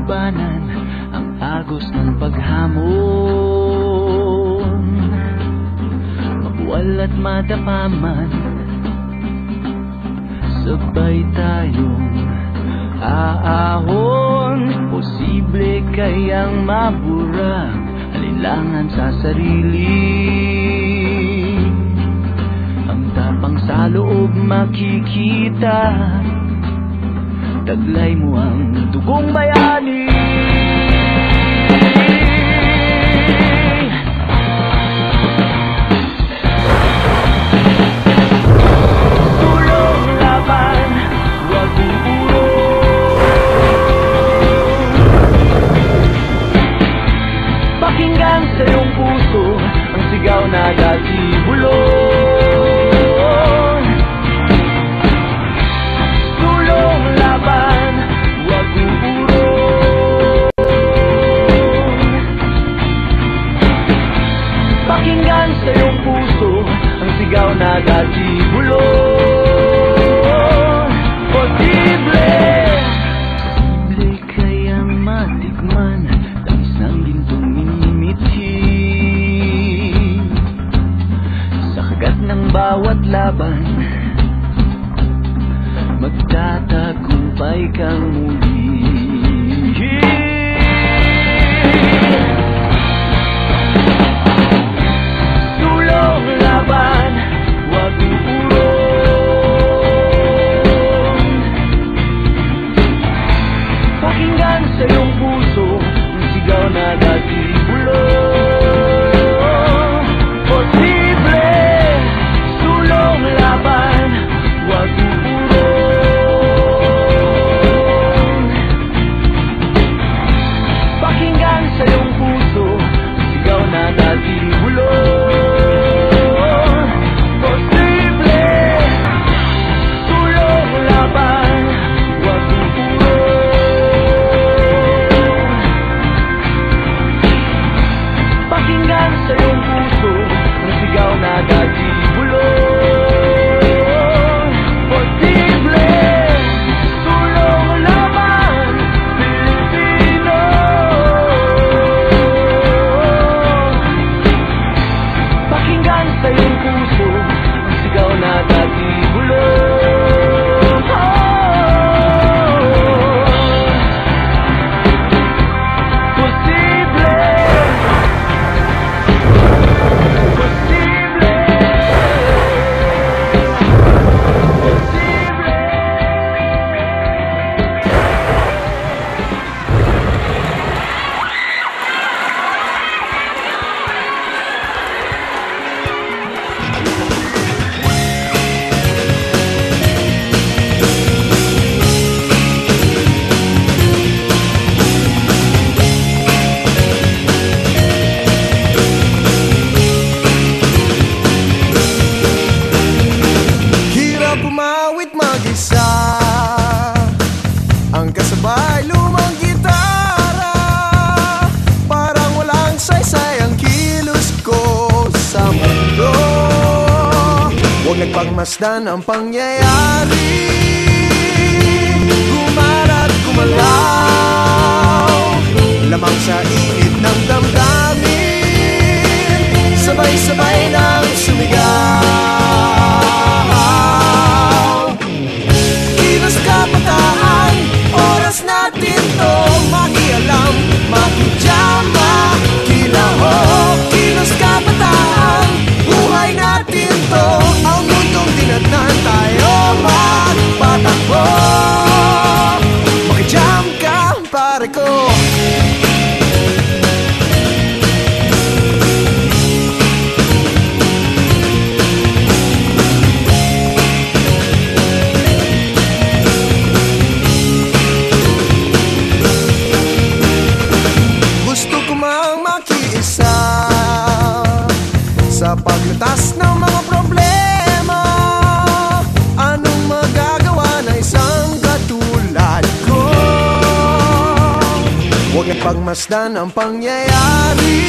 labanan ang agos ng paghamon. Mabuwal at madapaman, sabay tayong aahon. Posible kayang mabura alinlangan sa sarili. Ang tapang sa loob makikita, taglay mo ang dugong bayani. Tulong laban, huwag uurong. Pakinggan sa iyong puso ang sigaw na dati bulong. Tulong laban, huwag uurong. Pakinggan sa iyong puso ang sigaw na dati bulong. Posible kayang matikman ang isang gintong minimithi. Sa kagat ng bawat laban, magtatagumpay kang muli. Tulong laban, huwag uurong. Pakinggan sa iyong puso ang sigaw na dati bulong. Posible, tulong laban, huwag uurong. Pakinggan sa iyong puso ang sigaw na dati bulong. Posible, tulong laban, huwag uurong. Pakinggan sa iyong puso ang sigaw na dati bulong. Posible, tulong laban, Pilipino. Pakinggan sa iyong puso ang sigaw na dati bulong. Posible, posible, Hirap umawit mag-isa, ang kasabay lumang gitara. Parang walang saysay ang kilos ko sa mundo. Huwag nagpagmasdan ang pangyayari, gumarat gumalaw, lamang sa init ng damdamin, sabay-sabay nang sumigaw. Kilos kabataan, oras natin to makialam, makijama, kilahok. Kilos kabataan, buhay natin to, ang mundong dinatnan tayo magpatakbo. Makijam ka, pare ko. Gusto ko mang makiisa sa paglutas ng mga problema. Anong magagawa na isang katulad ko? Huwag nagpagmasdan ang pangyayari,